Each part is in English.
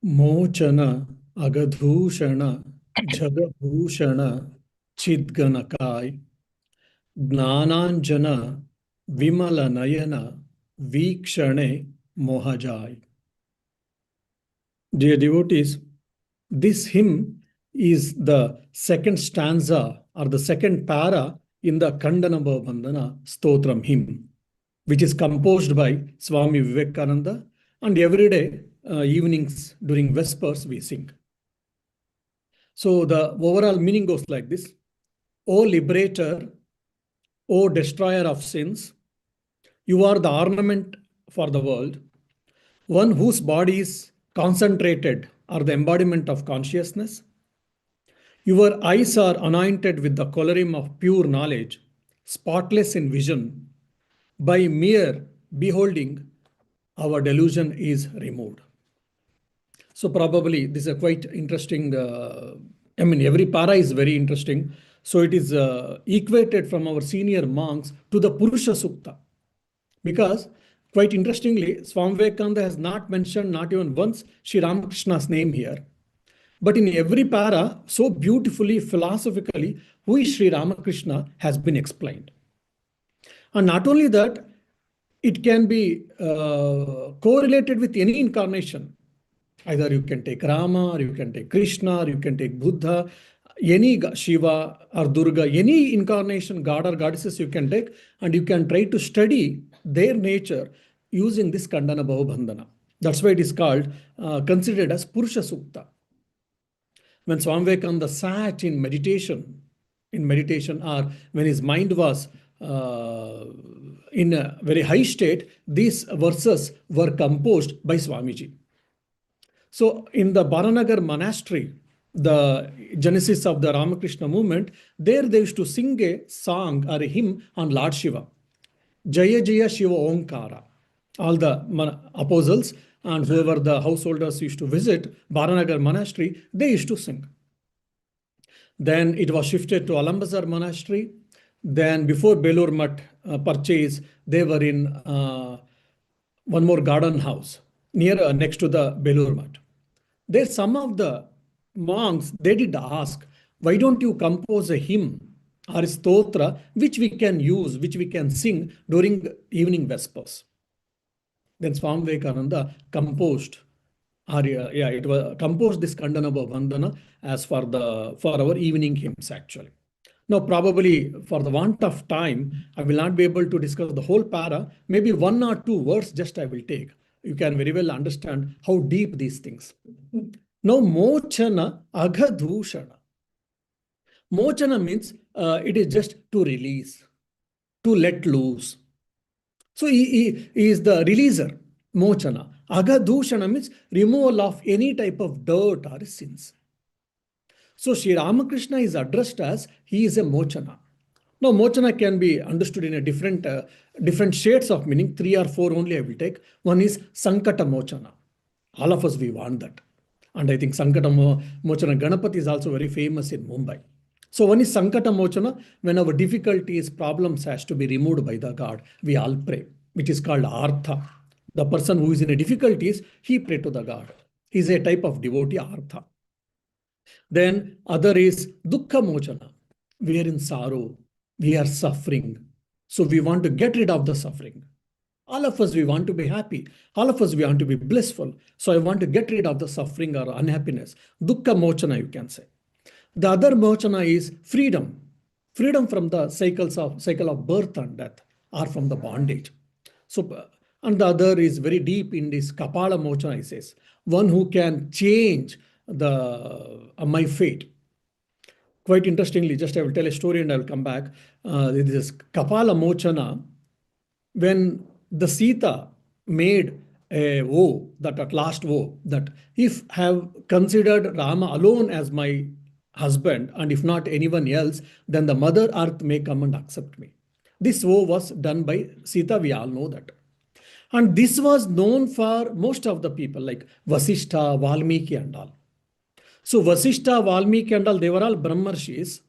Mochana, Agadhushana, Jagabhushana, Chidganakai, Gnananjana, Vimalanayana, Vikshane, Mohajai. Dear devotees, this hymn is the second stanza or the second para in the Kandanabha Bandhana Stotram hymn, which is composed by Swami Vivekananda, and every day evenings during Vespers we sing. So the overall meaning goes like this: O Liberator, O Destroyer of sins, you are the ornament for the world, one whose body is concentrated or the embodiment of consciousness. Your eyes are anointed with the colorim of pure knowledge, spotless in vision. By mere beholding, our delusion is removed. So probably this is a quite interesting, every para is very interesting. So it is equated from our senior monks to the Purusha Sukta. Because quite interestingly, Swami Vivekananda has not mentioned not even once Sri Ramakrishna's name here. But in every para, so beautifully, philosophically, who is Sri Ramakrishna has been explained. And not only that, it can be correlated with any incarnation. Either you can take Rama, or you can take Krishna, or you can take Buddha, any Shiva or Durga, any incarnation, god or goddesses you can take, and you can try to study their nature using this Kandana Bhavabandhana. That's why it is called, considered as Purusha Sukta. When Swami Vivekananda sat in meditation, or when his mind was in a very high state, these verses were composed by Swamiji. So in the Baranagar monastery, the genesis of the Ramakrishna movement, there they used to sing a song or a hymn on Lord Shiva. Jaya Jaya Shiva Omkara. All the apostles and whoever the householders used to visit Baranagar monastery, they used to sing. Then it was shifted to Alambazar monastery. Then before Belur Mutt purchase, they were in one more garden house near next to the Belur Mutt. There some of the monks, they did ask, why don't you compose a hymn or a stotra which we can use, which we can sing during evening vespers? Then Swami Vivekananda composed, it was composed this Kandanabha Vandana as for our evening hymns actually. Now, probably for the want of time, I will not be able to discuss the whole para. Maybe one or two words just I will take. You can very well understand how deep these things. Now, Mochana Agadhushana. Mochana means it is just to release, to let loose. So he is the releaser, Mochana. Agadhushana means removal of any type of dirt or sins. So Sri Ramakrishna is addressed as he is a Mochana. Now, Mochana can be understood in a different shades of meaning. 3 or 4 only I will take. One is Sankata Mochana. All of us, we want that. And I think Sankata Mochana Ganapati is also very famous in Mumbai. So one is Sankata Mochana, when our difficulties, problems has to be removed by the God, we all pray, which is called Artha. The person who is in a difficulties, he pray to the God. He is a type of devotee, Artha. Then other is Dukkha Mochana. We are in sorrow, we are suffering. So we want to get rid of the suffering. All of us, we want to be happy. All of us, we want to be blissful. So I want to get rid of the suffering or unhappiness. Dukkha Mochana, you can say. The other Mochana is freedom. Freedom from the cycle of birth and death, or from the bondage. So, and the other is very deep in this Kapala Mochana, he says. One who can change my fate. Quite interestingly, just I will tell a story and I will come back. This Kapala Mochana, when the Sita made a vow, that at last vow, that if I have considered Rama alone as my husband, and if not anyone else, then the Mother Earth may come and accept me. This vow was done by Sita, we all know that. And this was known for most of the people like Vasishtha, Valmiki and all. So Vasishtha, Valmiki and all, they were all Brahmarshis.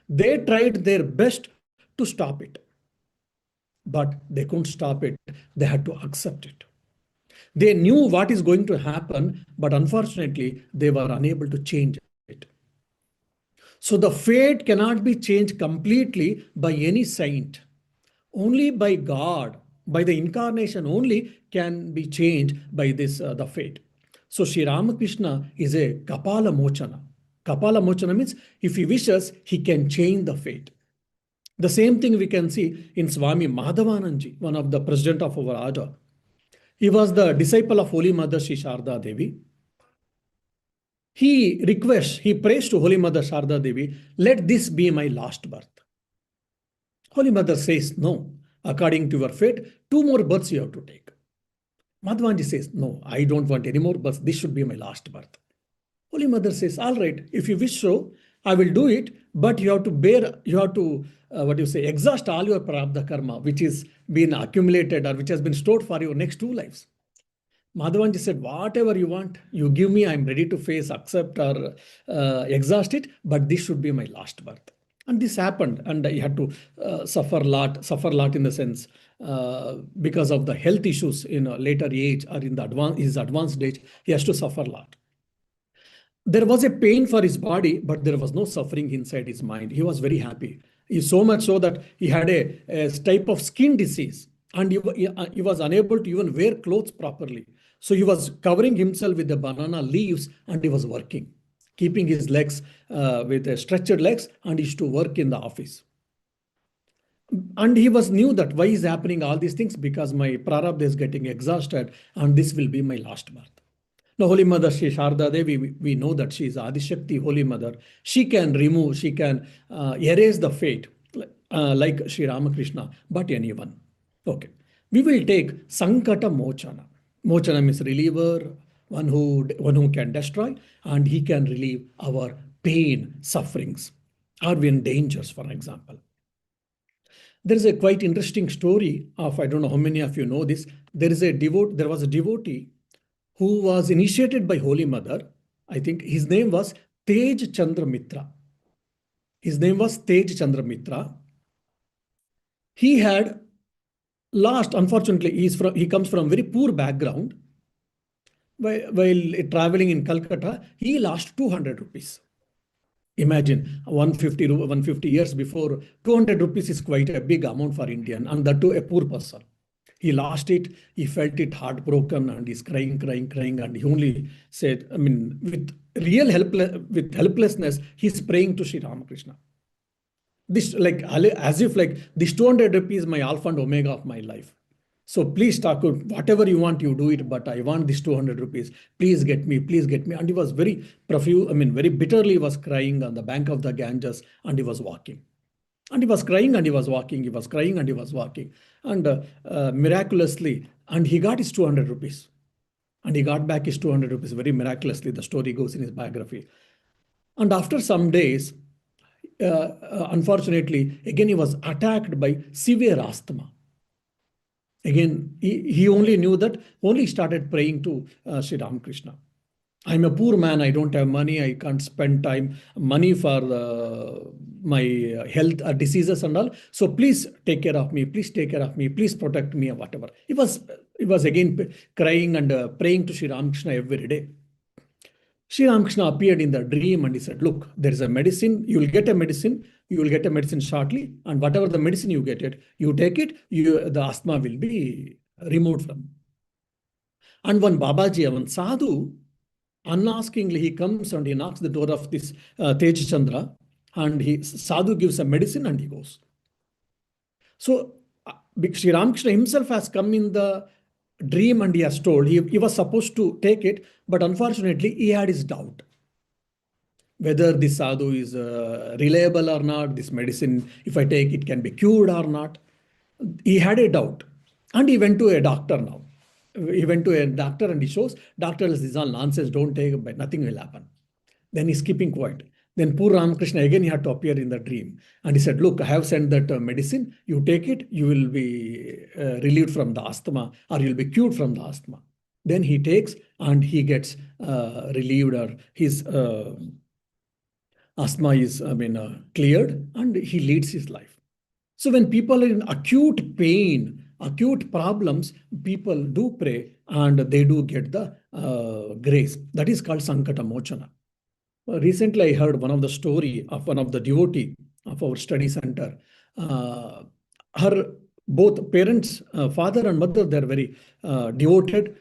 They tried their best to stop it. But they couldn't stop it. They had to accept it. They knew what is going to happen, but unfortunately, they were unable to change it. So the fate cannot be changed completely by any saint. Only by God, by the incarnation only can be changed by this the fate. So Sri Ramakrishna is a Kapala Mochana. Kapala Mochana means if he wishes, he can change the fate. The same thing we can see in Swami Madhavananji, one of the president of our order. He was the disciple of Holy Mother Sri Sharda Devi. He requests, he prays to Holy Mother Sharda Devi, let this be my last birth. Holy Mother says, no, according to your fate, 2 more births you have to take. Madhvanji says, no, I don't want any more births. This should be my last birth. Holy Mother says, all right, if you wish so, I will do it, but you have to bear, you have to, exhaust all your prarabdha karma, which is been accumulated or which has been stored for your next 2 lives. Madhavanji said, whatever you want, you give me, I'm ready to face, accept or exhaust it, but this should be my last birth. And this happened, and he had to suffer a lot in the sense because of the health issues in a later age or in his advanced age, he has to suffer a lot. There was a pain for his body, but there was no suffering inside his mind. He was very happy. So much so that he had a type of skin disease, and he was unable to even wear clothes properly. So he was covering himself with the banana leaves, and he was working, keeping his legs with stretched legs, and he used to work in the office. And he knew that why is happening all these things, because my prarabdha is getting exhausted, and this will be my last birth. Now, Holy Mother Sri Sharda Devi, we know that she is Adishakti, Holy Mother. She can remove, she can erase the fate like Sri Ramakrishna, but anyone. Okay. We will take Sankata Mochana. Mochana means reliever, one who can destroy, and he can relieve our pain, sufferings, or in dangers, for example. There is a quite interesting story of, I don't know how many of you know this. There was a devotee who was initiated by Holy Mother. I think his name was Tej Chandra Mitra. He had lost, unfortunately, he comes from very poor background. While traveling in Calcutta, he lost 200 rupees. Imagine 150 years before, 200 rupees is quite a big amount for Indian, and that to a poor person. He lost it, he felt it heartbroken, and he's crying, and he only said, with helplessness, he's praying to Sri Ramakrishna. This as if this 200 rupees my alpha and omega of my life. So please, Thakur, whatever you want, you do it, but I want this 200 rupees. Please get me. And he was very very bitterly was crying on the bank of the Ganges, and he was walking. And he was crying and he was walking, and miraculously, and he got his 200 rupees. And he got back his 200 rupees very miraculously. The story goes in his biography. And after some days, unfortunately, again, he was attacked by severe asthma. Again, he only knew that, only started praying to Sri Ramakrishna. I'm a poor man, I don't have money, I can't spend money for my health diseases and all. So please take care of me, please protect me, or whatever. He was again crying and praying to Sri Ramakrishna every day. Sri Ramakrishna appeared in the dream and he said, look, there is a medicine, you will get a medicine shortly, and whatever the medicine you get you take it, the asthma will be removed from. And one Babaji, one sadhu, unaskingly, he comes and he knocks the door of this Tej Chandra, and sadhu gives a medicine and he goes. So Sri Ramakrishna himself has come in the dream and he has told, he was supposed to take it, but unfortunately he had his doubt whether this sadhu is reliable or not, this medicine, if I take it, can be cured or not. He had a doubt, and he went to a doctor now. He went to a doctor and he shows, doctor says, this is all nonsense, don't take it, but nothing will happen. Then he's keeping quiet. Then poor Ramakrishna, again he had to appear in the dream. And he said, look, I have sent that medicine, you take it, you will be relieved from the asthma, or you'll be cured from the asthma. Then he takes and he gets relieved, or his asthma is cleared, and he leads his life. So when people are in acute pain, acute problems, people do pray and they do get the grace. That is called Sankata Mochana. Recently, I heard one of the story of one of the devotee of our study center. Uh, Her both parents, father and mother, they're very devoted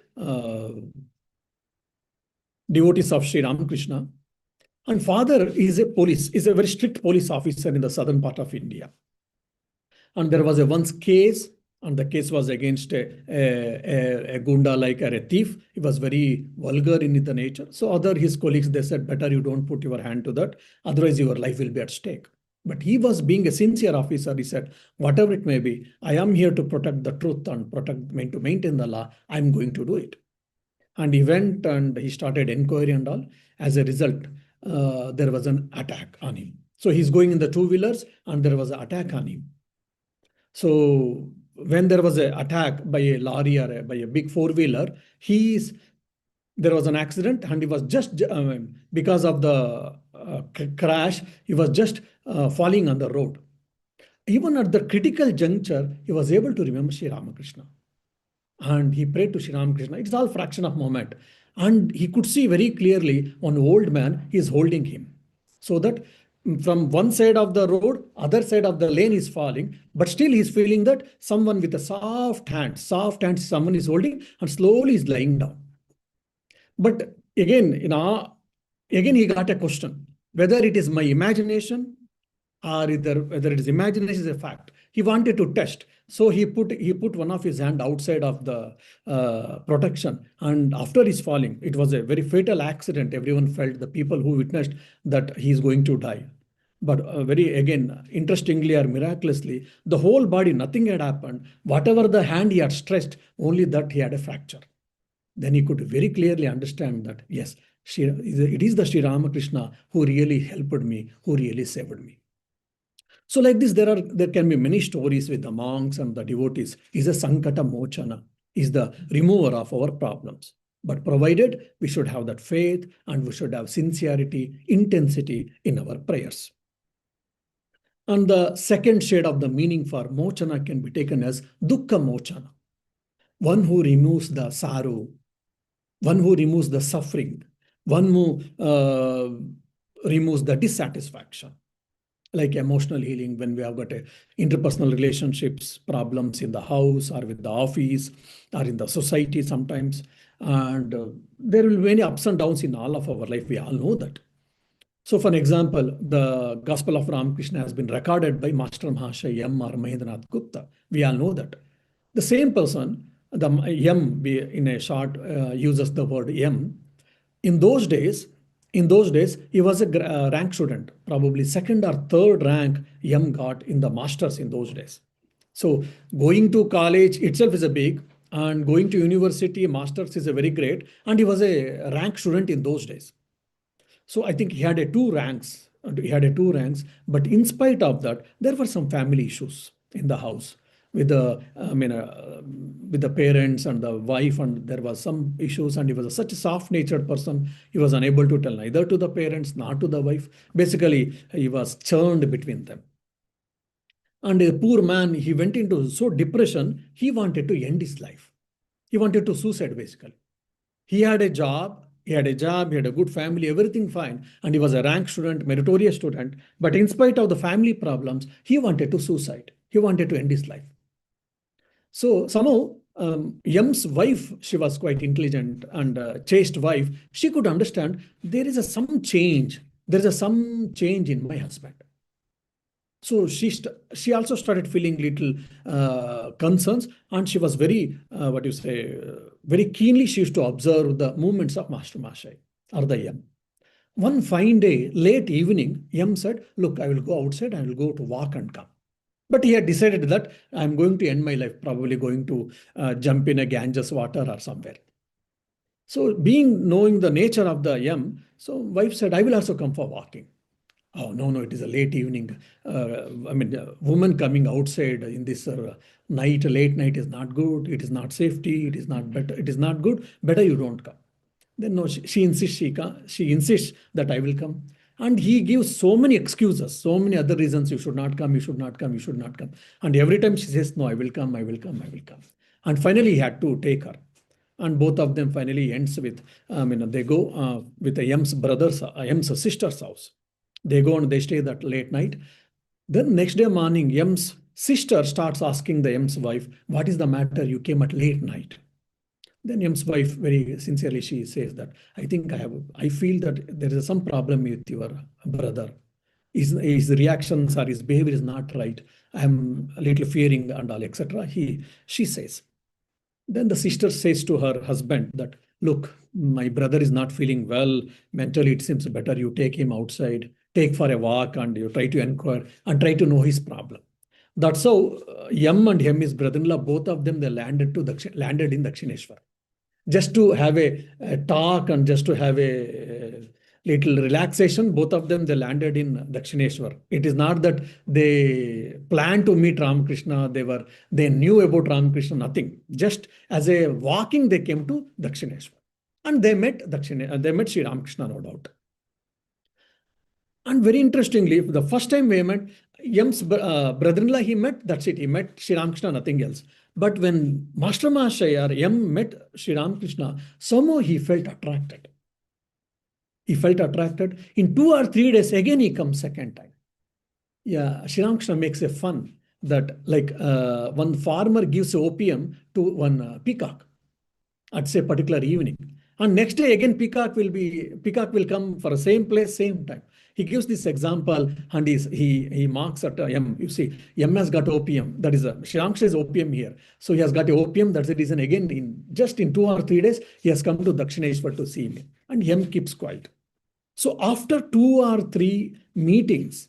devotees of Sri Ramakrishna. And father is a very strict police officer in the southern part of India. And there was a once case, and the case was against a gunda like a thief. He was very vulgar in the nature. So his colleagues, they said, better you don't put your hand to that, otherwise your life will be at stake. But he was being a sincere officer. He said, whatever it may be, I am here to protect the truth and to maintain the law. I'm going to do it. And he went and he started inquiry and all. As a result, there was an attack on him. So he's going in the two-wheelers and there was an attack on him. So when there was an attack by a lorry or by a big four-wheeler, there was an accident and he was just, because of the crash, he was just falling on the road. Even at the critical juncture, he was able to remember Sri Ramakrishna. And he prayed to Sri Ramakrishna. It's all fraction of moment. And he could see very clearly one old man is holding him. So that from one side of the road, other side of the lane is falling, but still he's feeling that someone with a soft hand, someone is holding and slowly is lying down. But again, again he got a question, whether it is my imagination or whether it is imagination is a fact. He wanted to test. So he put one of his hand outside of the protection. And after his falling, it was a very fatal accident. Everyone felt, the people who witnessed, that he is going to die. But again, interestingly or miraculously, the whole body, nothing had happened. Whatever the hand he had stretched, only that he had a fracture. Then he could very clearly understand that, yes, it is the Sri Ramakrishna who really helped me, who really saved me. So like this, there can be many stories with the monks and the devotees. Is a Sankata Mochana, is the remover of our problems. But provided we should have that faith and we should have sincerity, intensity in our prayers. And the second shade of the meaning for Mochana can be taken as Dukkha Mochana. One who removes the sorrow, one who removes the suffering, one who removes the dissatisfaction. Like emotional healing, when we have got interpersonal relationships, problems in the house or with the office or in the society sometimes. And there will be many ups and downs in all of our life. We all know that. So for example, the Gospel of Ramakrishna has been recorded by Master Mahashaya M. or Mahendranath Gupta. We all know that. The same person, the M, in a short uses the word M. In those days, he was a rank student, probably second or third rank M got in the masters in those days. So going to college itself is a big, and going to university, masters is a very great, and he was a rank student in those days. So I think he had two ranks, but in spite of that, there were some family issues in the house with the parents and the wife, and there was some issues, and he was such a soft-natured person. He was unable to tell neither to the parents nor to the wife. Basically, he was churned between them. And a poor man, he went into so depression, he wanted to end his life. He wanted to suicide, basically. He had a job, he had a good family, everything fine. And he was a rank student, meritorious student. But in spite of the family problems, he wanted to suicide. He wanted to end his life. So somehow, M's wife, she was quite intelligent and chaste wife. She could understand there is some change. There is some change in my husband. So she also started feeling little concerns, and she was very, very keenly she used to observe the movements of Master Mahashaya or the M. One fine day, late evening, M said, look, I will go outside, I will go to walk and come. But he had decided that I'm going to end my life, probably going to jump in a Ganges water or somewhere. So knowing the nature of the M, so wife said, I will also come for walking. Oh, no, it is a late evening. Woman coming outside in this late night is not good. It is not safety. It is not better. It is not good. Better you don't come. Then no, she insists that I will come. And he gives so many excuses, so many other reasons: you should not come, you should not come, you should not come. And every time she says, no, I will come, I will come, I will come. And finally, he had to take her. And both of them finally ends with, they go with the M's brothers, M's sister's house. They go and they stay that late night. Then next day morning, M's sister starts asking the M's wife, what is the matter? You came at late night. Then M's wife very sincerely, she says that, I feel that there is some problem with your brother. His reactions or his behavior is not right. I'm a little fearing and all, etc. She says. Then the sister says to her husband that, look, my brother is not feeling well. Mentally, it seems better you take him outside, take for a walk, and you try to inquire and try to know his problem. That's how M and M, his brother-in-law, both of them, they landed in Dakshineshwar. Just to have a talk and just to have a little relaxation, both of them, they landed in Dakshineshwar. It is not that they planned to meet Ramakrishna, they knew about Ramakrishna, nothing. Just as a walking, they came to Dakshineshwar. And they met Sri Ramakrishna, no doubt. And very interestingly, the first time we met, M's brother-in-law, he met, that's it. He met Sri Ramakrishna, nothing else. But when Master Mahashaya, M met Sri Ramakrishna, somehow he felt attracted. He felt attracted. In 2 or 3 days, again he comes second time. Yeah, Sri Ramakrishna makes a fun that like one farmer gives opium to one peacock at say particular evening. And next day again peacock will come for the same place, same time. He gives this example and he marks at M. You see, M has got opium. That is Sri Ramakrishna is opium here. So he has got opium. That's the reason again in 2 or 3 days he has come to Dakshineshwar to see me. And M keeps quiet. So after 2 or 3 meetings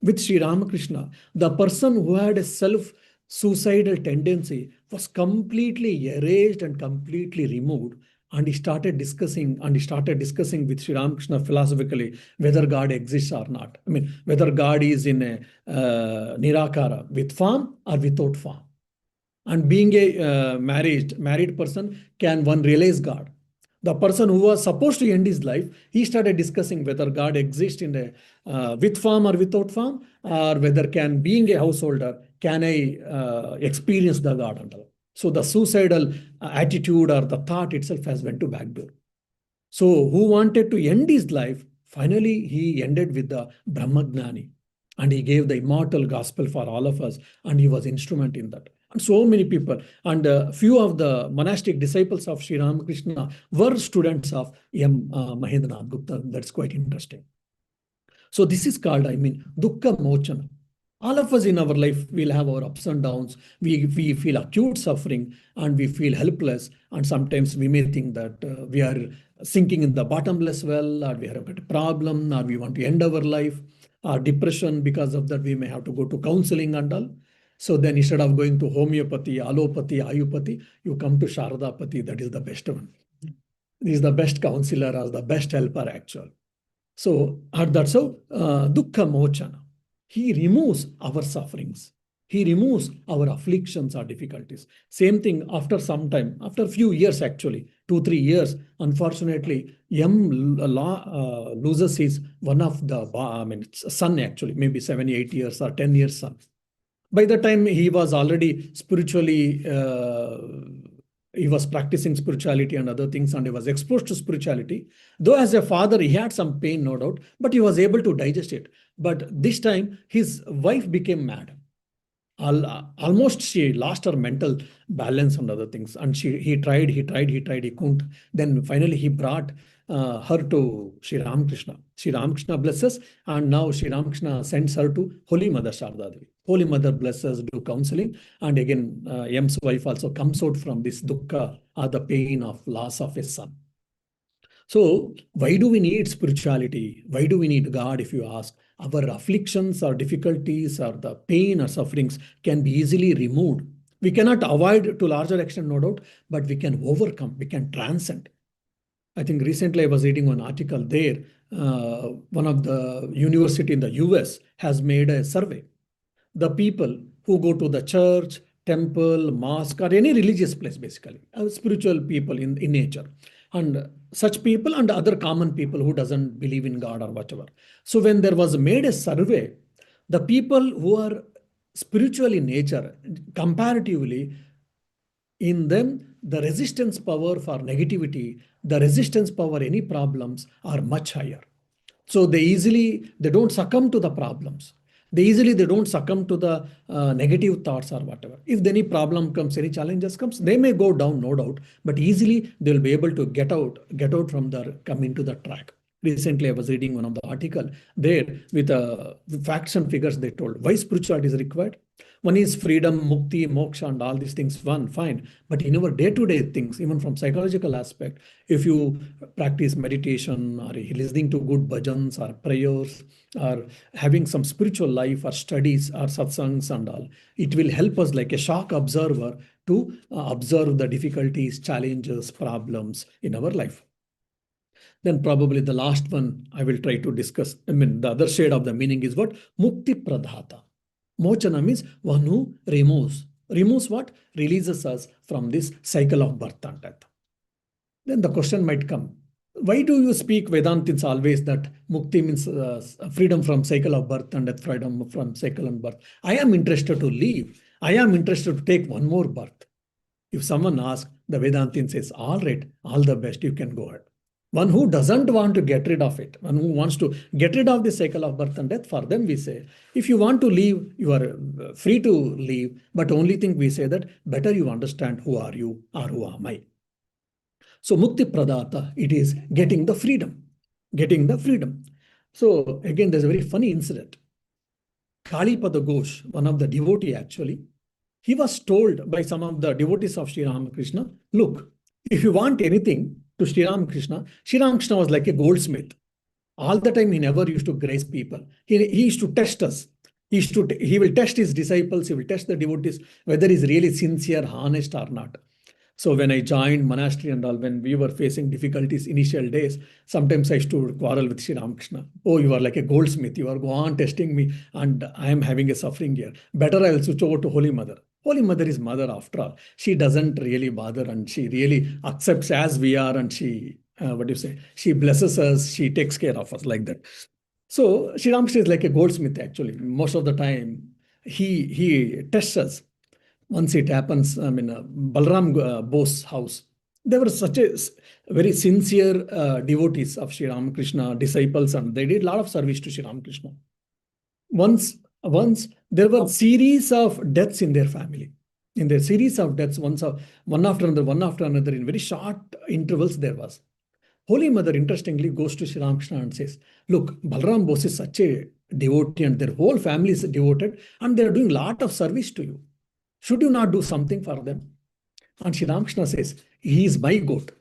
with Sri Ramakrishna, the person who had a self-suicidal tendency was completely erased and completely removed. And he started discussing with Sri Ramakrishna philosophically whether God exists or not. I mean, whether God is in a Nirakara, with form or without form. And being a married person, can one realize God? The person who was supposed to end his life, he started discussing whether God exists in a with form or without form, or whether being a householder, can I experience the God and all. So the suicidal attitude or the thought itself has went to backdoor. So who wanted to end his life, finally he ended with the Brahmagnani, and he gave the immortal gospel for all of us, and he was instrument in that. And so many people, and few of the monastic disciples of Sri Ramakrishna were students of M. Mahendranath Gupta. That's quite interesting. So this is called, Dukkha Mochana. All of us in our life will have our ups and downs. We feel acute suffering and we feel helpless. And sometimes we may think that we are sinking in the bottomless well, or we have got a problem, or we want to end our life, or depression. Because of that, we may have to go to counseling and all. So then instead of going to homeopathy, allopathy, ayurpathy, you come to Sharadapati. That is the best one. He is the best counselor or the best helper actually. So that's how Dukkha Mochana. He removes our sufferings. He removes our afflictions or difficulties. Same thing after some time, after a few years actually, 2-3 years, unfortunately, M loses his one of the son actually, maybe 7-8 years or 10 years son. By the time he was already spiritually, he was practicing spirituality and other things, and he was exposed to spirituality. Though as a father, he had some pain, no doubt, but he was able to digest it. But this time, his wife became mad. Almost she lost her mental balance and other things. And he tried, he couldn't. Then finally he brought her to Sri Ramakrishna. Sri Ramakrishna blesses, and now Sri Ramakrishna sends her to Holy Mother Sharda Devi. Holy Mother blesses, do counseling, and again M's wife also comes out from this dukkha or the pain of loss of his son. So why do we need spirituality? Why do we need God, if you ask? Our afflictions or difficulties or the pain or sufferings can be easily removed. We cannot avoid to larger extent, no doubt, but we can overcome, we can transcend. I think recently I was reading one article there. One of the university in the US has made a survey. The people who go to the church, temple, mosque, or any religious place, basically, spiritual people in nature. and such people and other common people who doesn't believe in God or whatever. So when there was made a survey, the people who are spiritual in nature, comparatively, in them, the resistance power for negativity, the resistance power any problems are much higher. So they don't succumb to the problems. They don't succumb to the negative thoughts or whatever. If any problem comes, any challenges comes, they may go down, no doubt, but easily they'll be able to get out from the, come into the track. Recently, I was reading one of the article there with facts and figures. They told why spirituality is required. One is freedom, mukti, moksha, and all these things. One, fine. But in our day-to-day things, even from psychological aspect, if you practice meditation or listening to good bhajans or prayers or having some spiritual life or studies or satsangs and all, it will help us like a shock observer to observe the difficulties, challenges, problems in our life. Then probably the last one I will try to discuss. I mean, the other shade of the meaning is what? Mukti pradhata. Mochana means one who removes. Removes what? Releases us from this cycle of birth and death. Then the question might come, why do you speak Vedantins always that mukti means freedom from cycle of birth and death, freedom from cycle and birth? I am interested to leave. I am interested to take one more birth. If someone asks, the Vedantin says, all right, all the best, you can go ahead. One who doesn't want to get rid of it, one who wants to get rid of the cycle of birth and death, for them we say, if you want to leave, you are free to leave. But only thing we say that better you understand who are you or who am I. So mukti pradata, it is getting the freedom, getting the freedom. So again, there's a very funny incident. Kalipada Ghosh, one of the devotee actually, he was told by some of the devotees of Sri Ramakrishna, look, if you want anything to Sri Ramakrishna was like a goldsmith. All the time he never used to grace people. He used to test us. He will test his disciples, he will test the devotees, whether he's really sincere, honest or not. So when I joined monastery and all, when we were facing difficulties initial days, sometimes I used to quarrel with Sri Ramakrishna. Oh, you are like a goldsmith. You are go on testing me and I am having a suffering here. Better I will switch over to Holy Mother. Holy Mother is mother after all. She doesn't really bother and she really accepts as we are and she, what do you say? She blesses us. She takes care of us like that. So Sri Ramakrishna is like a goldsmith actually. Most of the time he tests us. Once it happens, I mean, Balram Bose house, they were such a very sincere devotees of Sri Ramakrishna, disciples, and they did a lot of service to Sri Ramakrishna. Once there were series of deaths in their family. In their series of deaths, one after another, in very short intervals there was. Holy Mother, interestingly, goes to Sri Ramakrishna and says, look, Balram Bose is such a devotee and their whole family is devoted and they are doing a lot of service to you. Should you not do something for them? And Sri Ramakrishna says, he is my goat.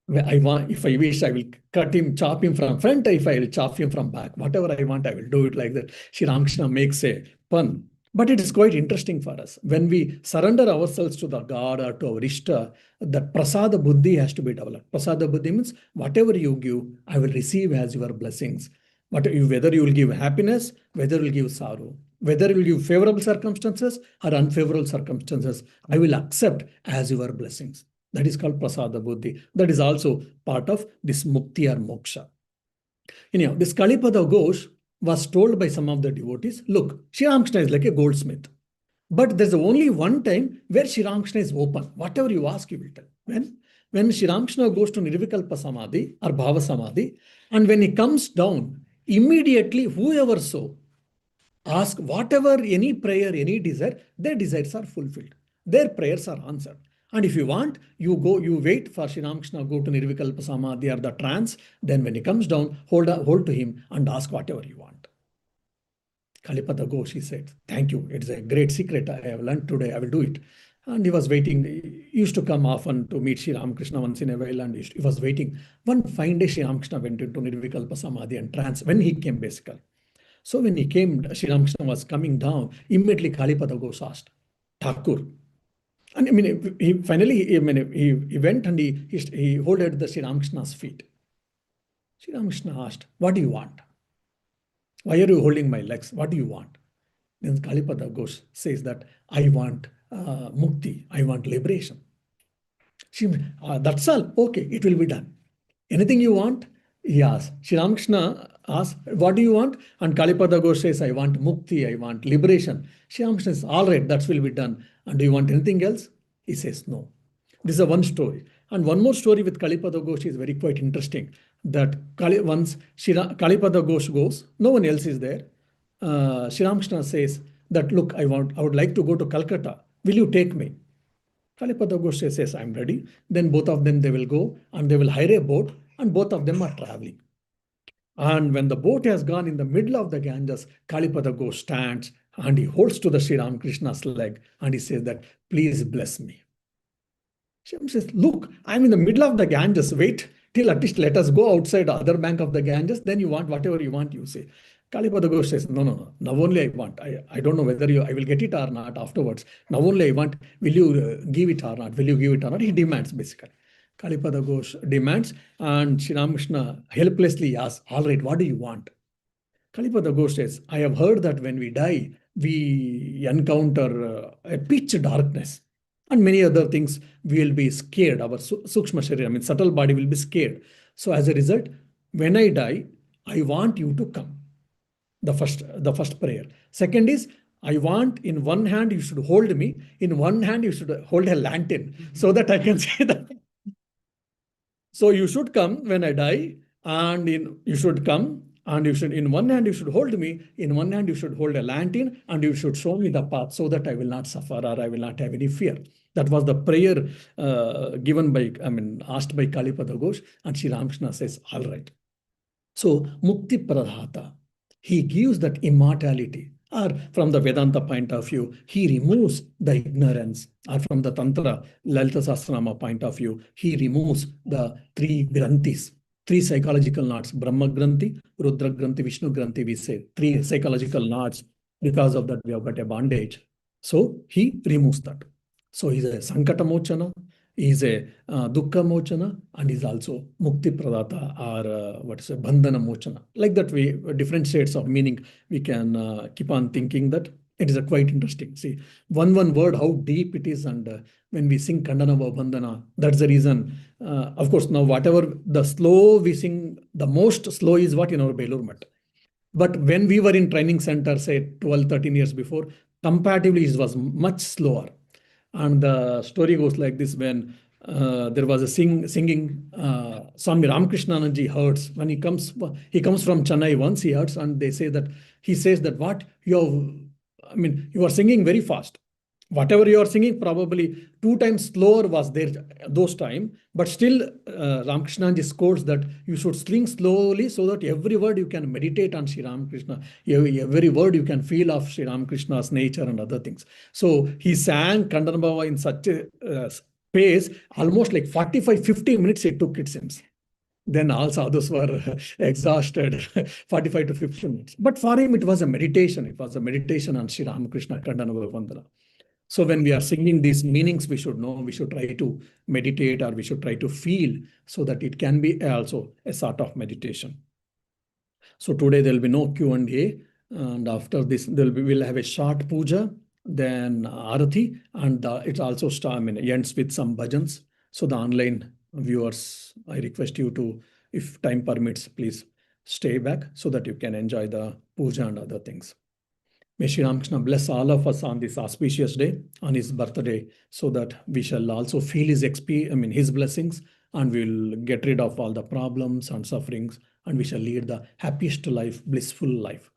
If I wish, I will cut him, chop him from front. If I will chop him from back, whatever I want, I will do it like that. Sri Ramakrishna makes a pun. But it is quite interesting for us. When we surrender ourselves to the God or to our Ishta, that prasada buddhi has to be developed. Prasada buddhi means whatever you give, I will receive as your blessings. Whether you will give happiness, whether you will give sorrow, whether you will give favorable circumstances or unfavorable circumstances, I will accept as your blessings. That is called prasada buddhi. That is also part of this mukti or moksha. Anyhow, this Kalipada Ghosh was told by some of the devotees, look, Sri Ramakrishna is like a goldsmith. But there's only one time where Sri Ramakrishna is open. Whatever you ask, he will tell. When Sri Ramakrishna goes to Nirvikalpa Samadhi or Bhava Samadhi, and when he comes down, immediately whoever so ask whatever, any prayer, any desire, their desires are fulfilled. Their prayers are answered. And if you want, you wait for Sri Ramakrishna, go to Nirvikalpa Samadhi or the trance. Then when he comes down, hold to him and ask whatever you want. Kalipada Ghosh, he said, thank you. It's a great secret I have learned today. I will do it. And he was waiting. He used to come often to meet Sri Ramakrishna once in a while and he was waiting. One fine day, Sri Ramakrishna went into Nirvikalpa Samadhi and trance when he came basically. So when he came, Sri Ramakrishna was coming down, immediately Kalipada Ghosh asked, Thakur. And I mean, he went and he holded the Sri Ramakrishna's feet. Sri Ramakrishna asked, what do you want? Why are you holding my legs? What do you want? Then Kalipada Ghosh says that I want mukti, I want liberation. That's all. Okay, it will be done. Anything you want? Yes. Sri Ramakrishna asks, what do you want? And Kalipada Ghosh says, I want mukti, I want liberation. Sri Ramakrishna says, all right, that will be done. And do you want anything else? He says, no. This is a one story. And one more story with Kalipada Ghosh is very quite interesting. That once Kalipada Ghosh goes, no one else is there. Sri Ramakrishna says that, look, I would like to go to Calcutta. Will you take me? Kalipada Ghosh says, I'm ready. Then both of them, they will go and they will hire a boat and both of them are traveling. And when the boat has gone in the middle of the Ganges, Kalipada Ghosh stands and he holds to the Sri Ramakrishna's leg and he says that, please bless me. Shyam says, look, I'm in the middle of the Ganges. Wait till at least let us go outside the other bank of the Ganges. Then you want whatever you want, you say. Kalipada Ghosh says, no, no, no. Now only I want. I don't know whether I will get it or not afterwards. Now only I want. Will you give it or not? Will you give it or not? He demands basically. Kalipada Ghosh demands and Sri Ramakrishna helplessly asks, all right, what do you want? Kalipada Ghosh says, I have heard that when we die, we encounter a pitch darkness and many other things. We will be scared. Our sukshma sharira, I mean, subtle body will be scared. So as a result, when I die, I want you to come. The first prayer. Second is, I want in one hand you should hold me, in one hand you should hold a lantern so that I can see that. So you should come when I die, and you should come, and you should in one hand you should hold me, in one hand you should hold a lantern, and you should show me the path so that I will not suffer or I will not have any fear. That was the prayer given by, I mean, asked by Kalipada Ghosh, and Sri Ramakrishna says, all right. So Mukti Pradhata, he gives that immortality. Or from the Vedanta point of view, he removes the ignorance. Or from the Tantra, Lalita Sahasranama point of view, he removes the three granthis, three psychological knots, Brahma Granthi, Rudra Granthi, Vishnu Granthi, we say, three psychological knots. Because of that, we have got a bondage. So he removes that. So he's a Sankata Mochana, is a dukkha mochana, and is also mukti pradata, or what is a bandhana mochana. Like that, we different shades of meaning. We can keep on thinking that it is a quite interesting. See, one word, how deep it is, and when we sing Kandanava Bandhana, that's the reason. Of course, now whatever the slow we sing, the most slow is what in our Belur Mat. But when we were in training center, say 12, 13 years before, comparatively it was much slower. And the story goes like this: when there was a singing, Swami Ramakrishna herds. When he comes from Chennai once, he herds, and they say that he says that what I mean, you are singing very fast. Whatever you are singing, probably two times slower was there those time, but still Ramakrishna scolds that you should sing slowly so that every word you can meditate on Sri Ramakrishna, every word you can feel of Sri Ramakrishna's nature and other things. So he sang Kandanabhava in such a pace, almost like 45, 50 minutes it took, it seems. Then all sadhus were exhausted, 45 to 50 minutes. But for him, it was a meditation. It was a meditation on Sri Ramakrishna Kandanabhava Vandana. So when we are singing these meanings, we should know, we should try to meditate, or we should try to feel, so that it can be also a sort of meditation. So today there will be no Q&A, and after this we'll have a short puja, then arati, and it also ends with some bhajans. So the online viewers, I request you to, if time permits, please stay back so that you can enjoy the puja and other things. May Sri Ramakrishna bless all of us on this auspicious day, on his birthday, so that we shall also feel his blessings, and we'll get rid of all the problems and sufferings, and we shall lead the happiest life, blissful life.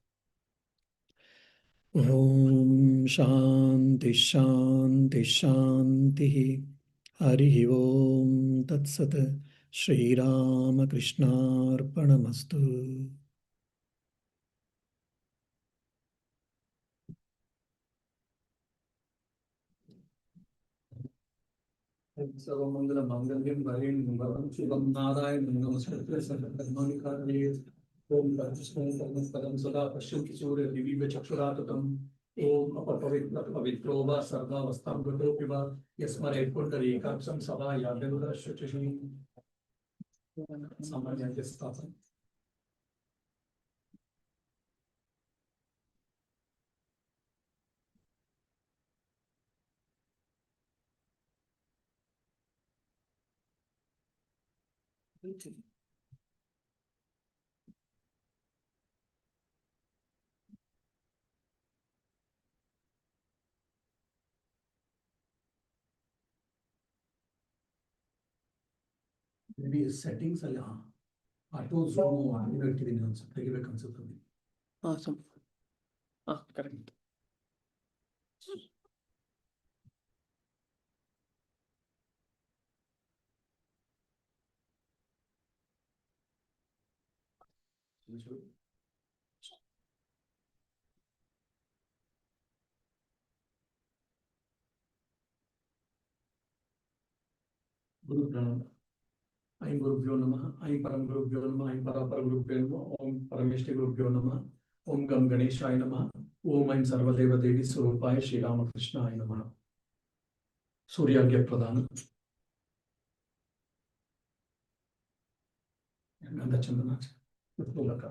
Om Shanti Shanti Shanti. Hari Om Tat Sat. Sri Ramakrishna Arpanamastu. सर्वमंगल मांगल्यं हरिं वरं शुभं नारायणं नमस्कृत्य सर्वधर्माणि कारयेत् ओम तत्समं परमं सदा पश्यन्ति सूर्य दिव्य चक्षुराततम् ओम अपवित्र पवित्रो वा सर्वावस्थां गतोऽपि वा यस्मरेत् पुण्डरीकाक्षं सदा यादवश्रुतिः सामान्यस्य स्थापनं. maybe settings ಅಲ್ಲಿ auto zoom ಏನು ಇಟ್ಟಿದ್ದೀನಿ ಅನ್ಸುತ್ತೆ, ತೆಗಿಬೇಕು ಅನ್ಸುತ್ತೆ. Awesome. Correct. ಗುರು ಪ್ರಣಾಮ. ಐಂ ಗುರುಭ್ಯೋ ನಮಃ, ಐಂ ಪರಂ ಗುರುಭ್ಯೋ ನಮಃ, ಐಂ ಪರಾಪರ ಗುರುಭ್ಯೋ ನಮಃ, ಓಂ ಪರಮೇಷ್ಠಿ ಗುರುಭ್ಯೋ ನಮಃ, ಓಂ ಗಂ ಗಣೇಶಾಯ ನಮಃ, ಓಂ ಐಂ ಸರ್ವದೇವ ದೇವಿ ಸ್ವರೂಪಾಯ ಶ್ರೀರಾಮಕೃಷ್ಣಾಯ ನಮಃ. ಸೂರ್ಯಾರ್ಘ್ಯ ಪ್ರದಾನ. ಗಂಧ ಚಂದನ ಮೂಲಕ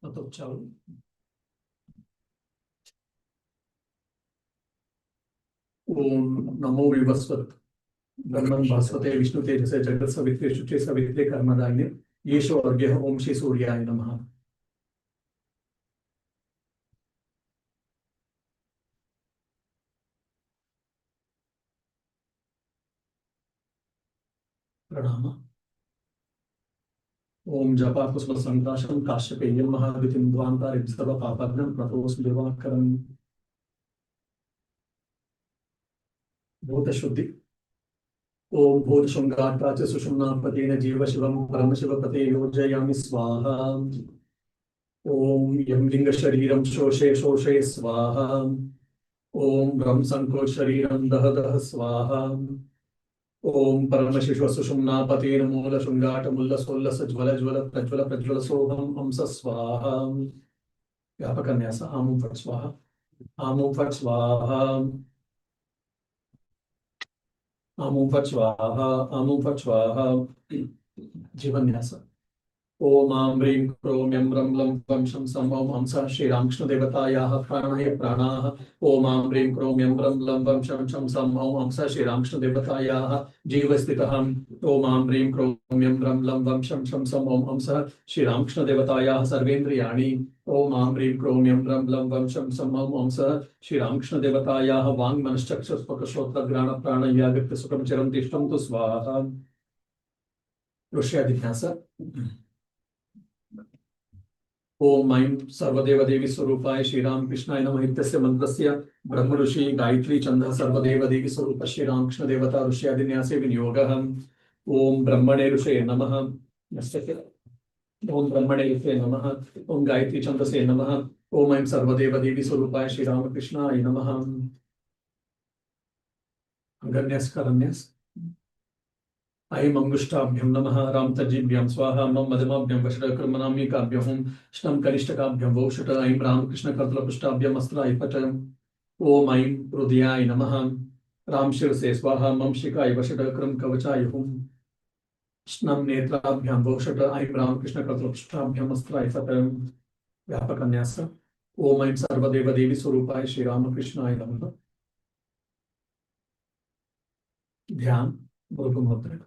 मतोच्चारण. ओम नमो विवस्वत ब्रह्मन् भास्वते विष्णु तेजसे जगत् सवित्रे शुचे सवित्रे कर्मदायिने येषो अर्घ्यः ओम श्री सूर्याय नमः. प्रणाम. ओम जपा कुसुम संकाशं काश्यपेयं महाद्युतिं ध्वान्तारिं सर्व पापघ्नं प्रणतोऽस्मि दिवाकरम्. भूत शुद्धि. ओम भूत शृंगार्ता च सुषुम्नापतेन जीव शिवं परम शिवपते योजयामि स्वाहा. ओम यं लिंग शरीरं शोषे शोषे स्वाहा. ओम ब्रह्म संकोच शरीरं दह दह स्वाहा. ओम परम शिशु सुषुम्नापतेन मूल शृंगाट मुल्ल सोल्लस ज्वल ज्वल प्रज्वल प्रज्वल सोहम अंस स्वाहा. व्यापक न्यास. आम फट स्वाहा, आम फट स्वाहा, आम फट स्वाहा, आम फट स्वाहा. जीवन्यास. ओम आं ह्रीं क्रों यं रं लं वं शं सं ॐ हंसः श्रीरामकृष्ण देवतायाः प्राणाय प्राणाः. ओम आं ह्रीं क्रों यं रं लं वं शं सं ॐ हंसः श्रीरामकृष्ण देवतायाः जीवस्थितः. ओम आं ह्रीं क्रों यं रं लं वं शं सं ॐ हंसः श्रीरामकृष्ण देवतायाः सर्वेन्द्रियाणि. ओम आं ह्रीं क्रों यं रं लं वं शं ॐ हंसः श्रीरामकृष्ण देवतायाः वाङ्मनश्चक्षुस्पर्शोत्रघ्राण प्राणयागत्य सुखं चिरं तिष्ठन्तु स्वाहा. ऋष्याधिन्यास. ओम ऐं सर्वदेव देवी स्वरूपाय श्रीरामकृष्णाय नमः इत्यस्य मंत्रस्य ब्रह्म ऋषि गायत्री छन्दः सर्वदेव देवी स्वरूप श्रीरामकृष्ण देवता ऋष्यादिन्यासे विनियोगः. ओम ब्रह्मणे ऋषये नमः. ओम ब्रह्मणे ऋषये नमः. ओम गायत्री छन्दसे नमः. ओम ऐं सर्वदेव देवी स्वरूपाय श्रीरामकृष्णाय नमः. अंगन्यास करन्यास. ऐं अंगुष्ठाभ्यं नमः. रामतज्जिभ्यां स्वाहा. मम मध्यमाभ्यं वषट्कर्मणाम्यकाभ्यं श्नं कनिष्ठकाभ्यं वौषट. ऐं रामकृष्ण कर्तलपृष्ठाभ्यं अस्त्राय पट. ओम ऐं हृदयाय नमः. राम शिरसे स्वाहा. मम शिखाय वषट्क्रम कवचाय हुं. श्नं नेत्राभ्यां वौषट. ऐं रामकृष्ण कर्तलपृष्ठाभ्यं अस्त्राय पट. व्यापक न्यास. ओम ऐं सर्वदेव देवी स्वरूपाय श्रीरामकृष्णाय नमः. ध्यान. मृगमुद्रा.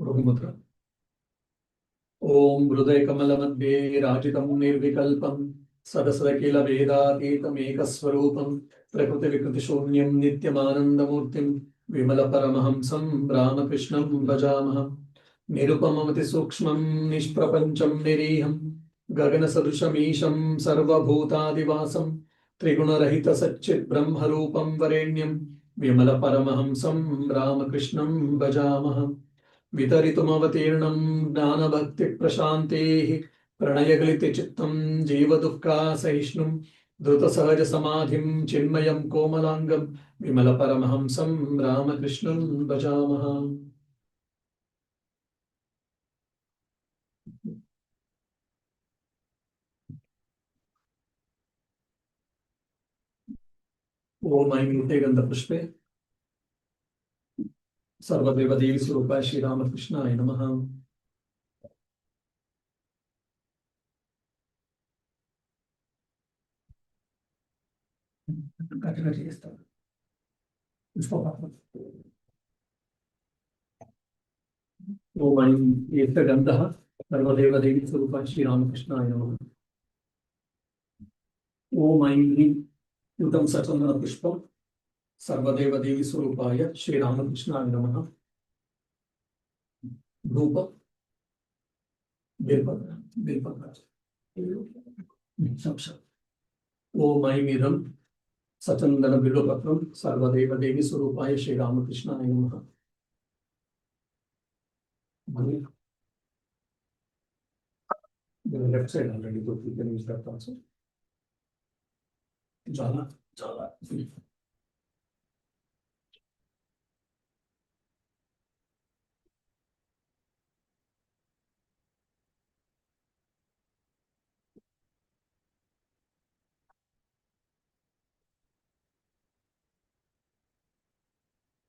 मृगमुद्रा. ओम हृदय कमल मध्ये राजितं निर्विकल्पं सदसदखिल वेदातीतमेकस्वरूपं प्रकृति विकृति शून्यं नित्यमानन्दमूर्तिं विमल परमहंसं रामकृष्णं भजामः. निरुपममति सूक्ष्मं निष्प्रपञ्चं निरीहं गगनसदृशमीशं सर्वभूतादिवासं त्रिगुणरहित सच्चित् ब्रह्मरूपं वरेण्यं विमल परमहंसं रामकृष्णं भजामः. वितरितुमवतीर्णं ज्ञानभक्तिप्रशान्तेः प्रणयगलितचित्तं जीवदुःखासहिष्णुं धृतसहजसमाधिं चिन्मयं कोमलाङ्गं विमल परमहंसं रामकृष्णं भजामः. ओम ऐं गन्धपुष्पे सर्वदेव देवी स्वरूपाय श्रीरामकृष्णाय नमः. ओम ऐं गन्धः सर्वदेव देवी स्वरूपाय श्रीरामकृष्णाय नमः. ओम ऐं ह्रीं युतं सचन्दनपुष्पं सर्वदेव देवी स्वरूपाय श्री रामकृष्णाय नमः। धूप बिल्पत्र ओम ऐं इदं सचंदन बिल्वपत्रं सर्वदेव देवी स्वरूपाय श्री रामकृष्णाय नमः। लेफ्ट साइड ऑलरेडी तो you can use that also. जाला जाला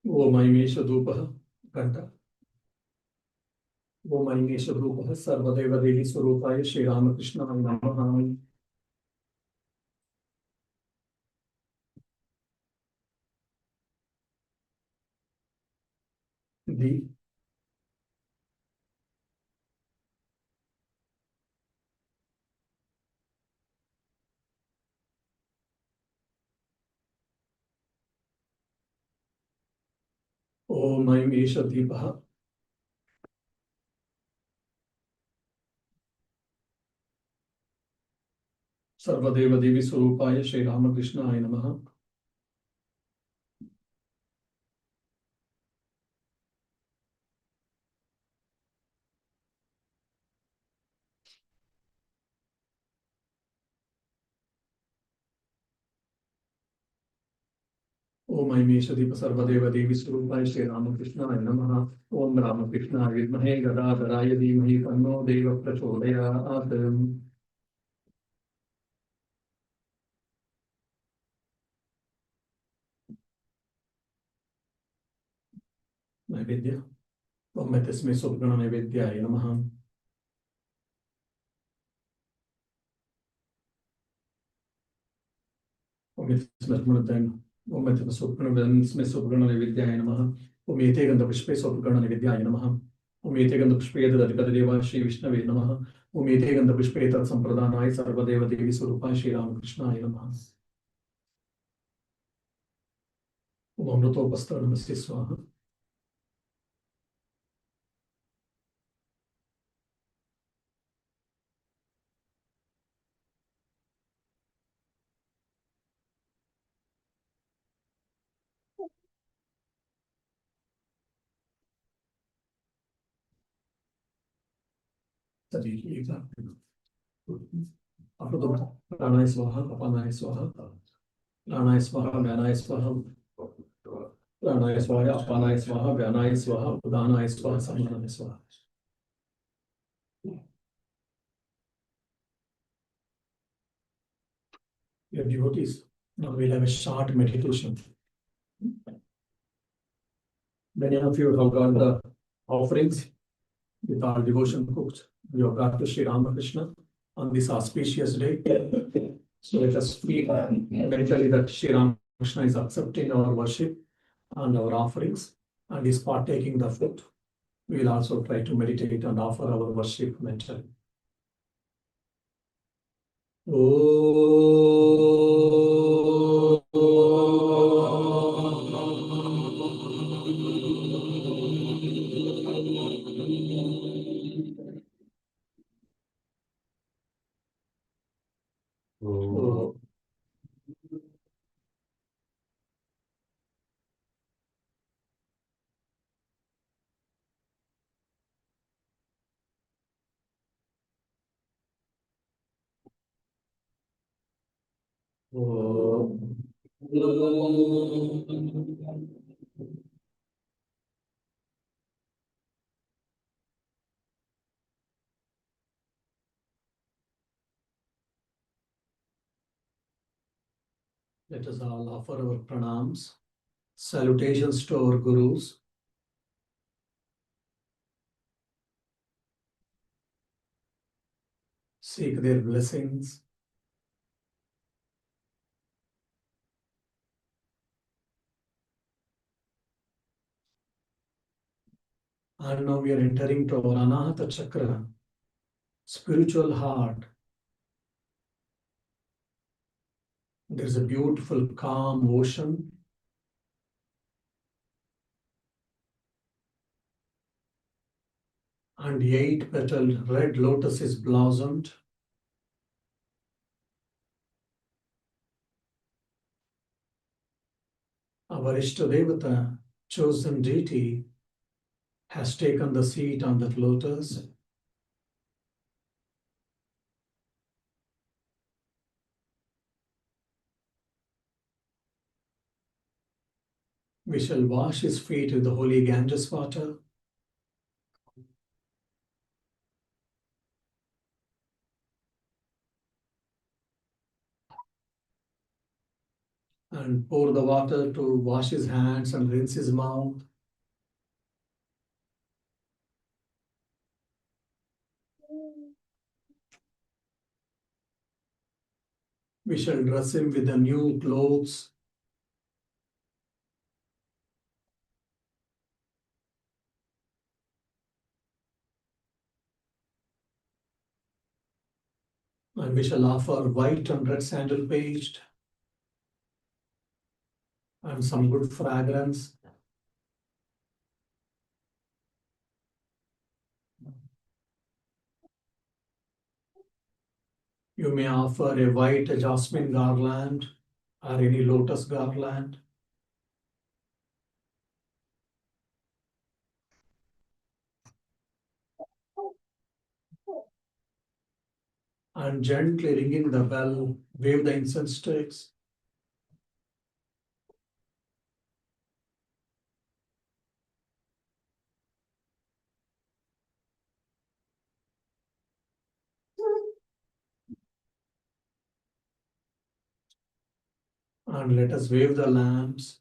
ओम ऐं एष धूपः घंटा ओम ऐं एष धूपः सर्वदेव देवी स्वरूपाय श्री रामकृष्णाय नमः। दीप ओम ऐं एष दीपः सर्वदेव देवी स्वरूपाय श्री रामकृष्णाय नमः। ओम ऐं एष दीप सर्वदेव देवी स्वरूपाय श्री रामकृष्णाय नमः। ओम रामकृष्णाय विद्महे गदाधराय धीमहि तन्नो देव प्रचोदयात्। नैवेद्य ओम तस्मै सुगण नैवेद्याय नमः। ओम तस्मै सुगण नैवेद्याय नमः। ओम एते गन्धपुष्पे सुगण नैवेद्याय नमः। ओम एते गन्धपुष्पे तदधिपतिदेवाय श्री विष्णवे नमः। ओम एते गन्धपुष्पे तत्सम्प्रदानाय सर्वदेव देवी स्वरूपाय श्री रामकृष्णाय नमः। ओम अमृतोपस्तर स्वाहा। प्राणाय स्वाहा अपानाय स्वाहा प्राणाय स्वाहा व्यानाय स्वाहा प्राणाय स्वाहा अपानाय स्वाहा व्यानाय स्वाहा उदानाय स्वाहा समानाय स्वाहा। Your devotees, now we'll have a short meditation. Many of you have got the offerings with our devotion cooked. We have got to Sri Ramakrishna on this auspicious day. So let us feel mentally that Sri Ramakrishna is accepting our worship and our offerings and is partaking the food. We will also try to meditate and offer our worship mentally. Let us all offer our pranams, salutations to our gurus. Seek their blessings. And now we are entering to our Anahata Chakra, spiritual heart. There is a beautiful calm ocean and 8-petaled red lotus is blossomed. Our Ishtadevata, chosen deity, has taken the seat on that lotus. We shall wash his feet with the holy Ganges water. And pour the water to wash his hands and rinse his mouth. We shall dress him with the new clothes. And we shall offer white and red sandal paste and some good fragrance. You may offer a white jasmine garland or any lotus garland. And gently ringing the bell, wave the incense sticks. And let us wave the lamps.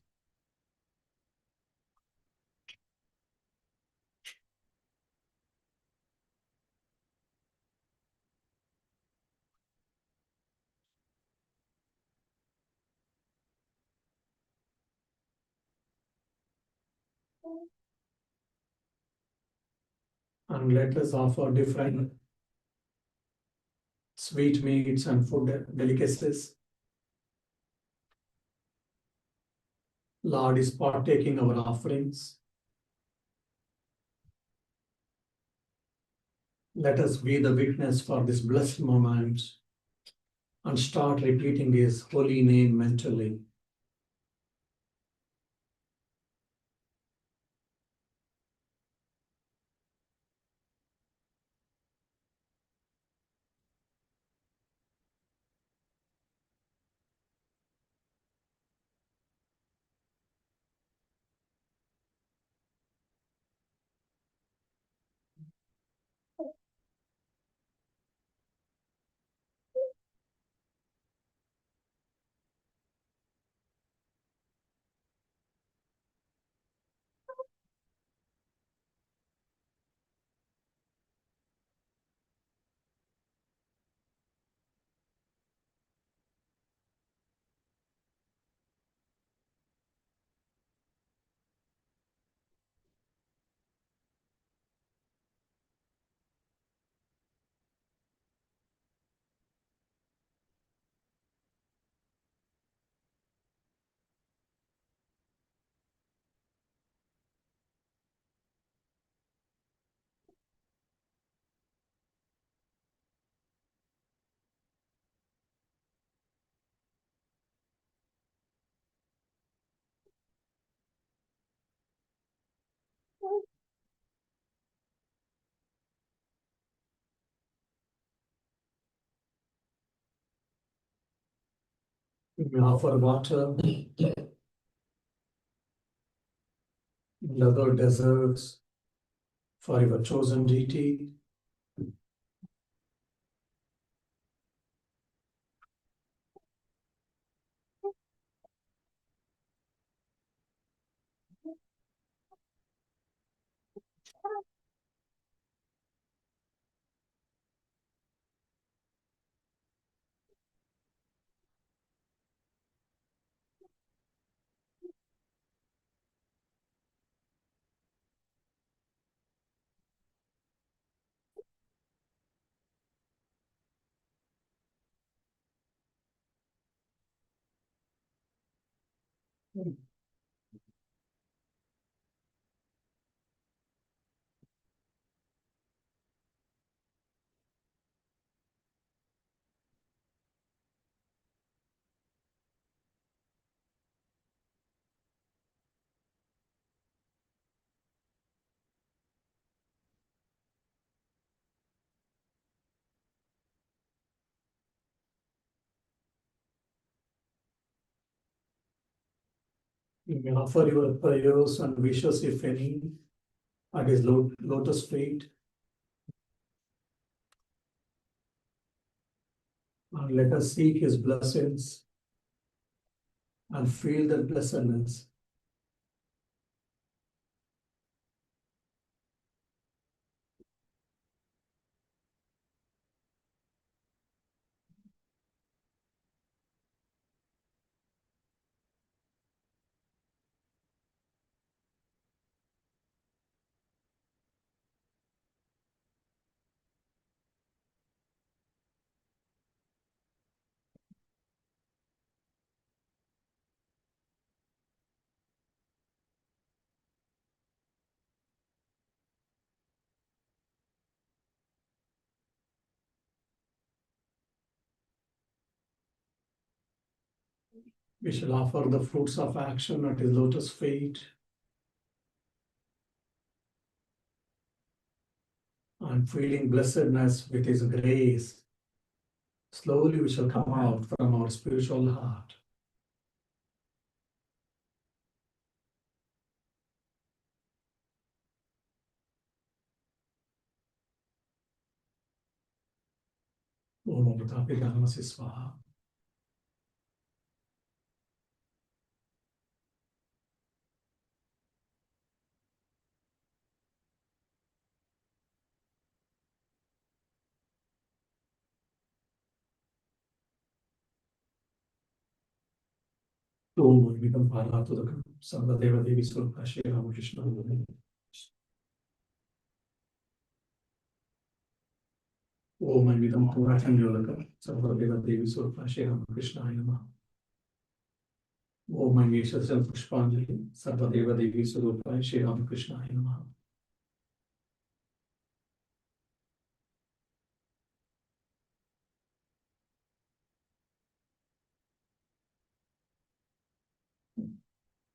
And let us offer different sweetmeats and food delicacies. Lord is partaking our offerings. Let us be the witness for this blessed moment and start repeating his holy name mentally. We may offer water and other desserts for your chosen deity. You may offer your prayers and wishes, if any, at his lotus feet. And let us seek his blessings and feel that blessedness. We shall offer the fruits of action at his lotus feet. And feeling blessedness with his grace, slowly we shall come out from our spiritual heart. Om Amritapi Dhanamasi Swaha. Om Vidam Paratudakam Sarvadeva Devi Swarupa Sri Ramakrishna. Om Vidam Puratam Yolakam Sarvadeva Devi Swarupa Sri Ramakrishna Namaha. Om Yeshasam Pushpanjali Sarvadeva Devi Swarupa Sri Ramakrishna Namaha.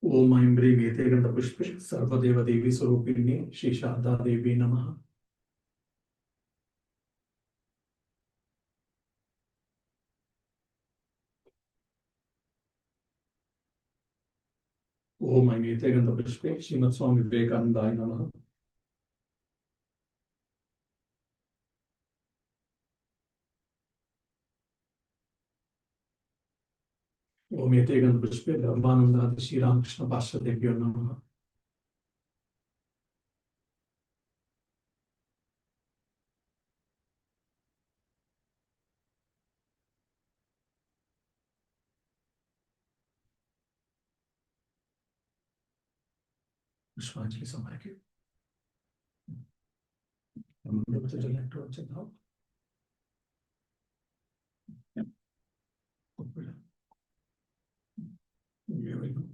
Om Imbri Vete Ganda Pushpe Sarvadeva Devi Swarupini Shri Sharda Devi Namaha. Om Vete Ganda Pushpe Srimad Swami Vivekanandaya Namaha. Om Vete Ganda Pushpe Dharmananda Sri Ramakrishna Paramhansa Namaha. Pushpanjali Samaraki. Would you like to check out? Yeah. Very good.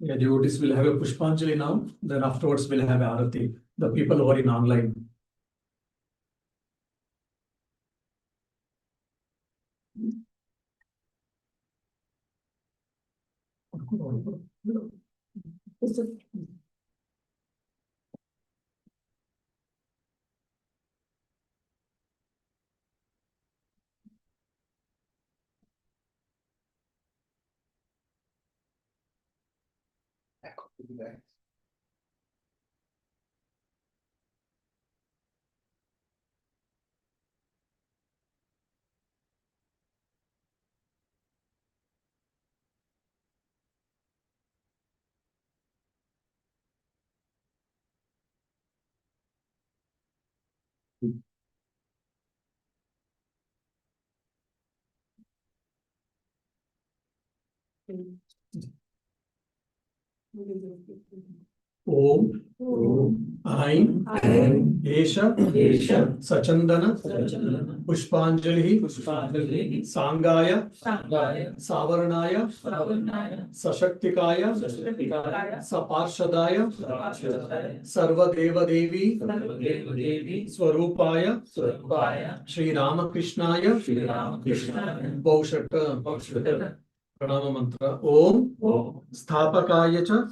Yeah, devotees will have a Pushpanjali now. Then afterwards we'll have Arati. The people who are in online. Om Aim Esha Sachandana Pushpanjali Sangaya Savaranaya Sashaktikaya Saparshadaya Sarvadeva Devi Swarupaya Sri Ramakrishnaya Baushata. Pranama mantra. Om Sthapakaya cha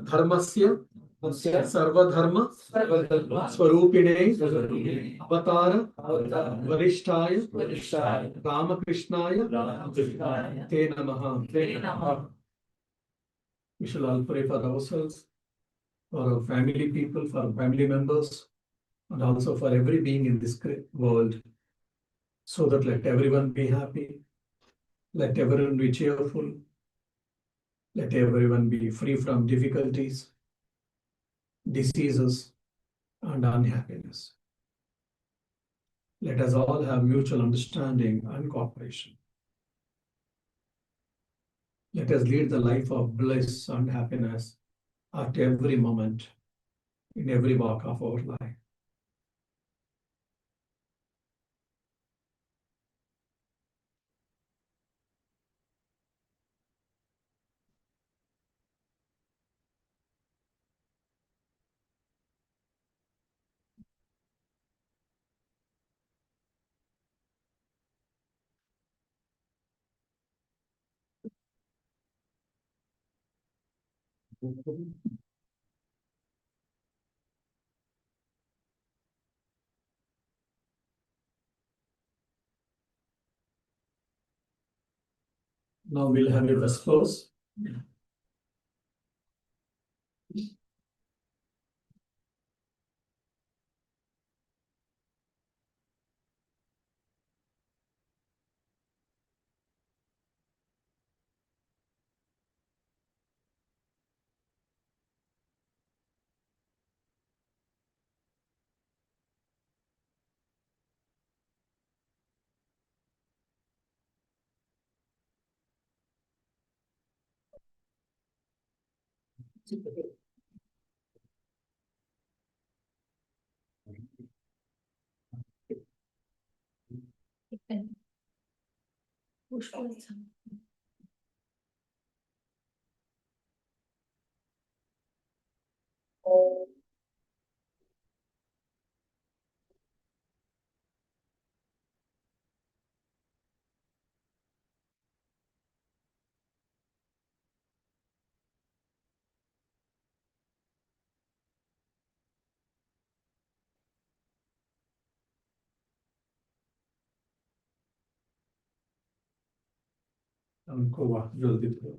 Dharmasya Sarvadharma Swarupine Avatara Varishtaya Ramakrishnaya Te Namaha. We shall all pray for ourselves, for our family people, for our family members, and also for every being in this great world, so that let everyone be happy, let everyone be cheerful, let everyone be free from difficulties, diseases, and unhappiness. Let us all have mutual understanding and cooperation. Let us lead the life of bliss and happiness at every moment, in every walk of our life. Now we'll have a Vespers. हमको वाह जल्दी करो।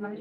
Okay,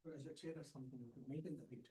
there's a chair or something to maintain the heat.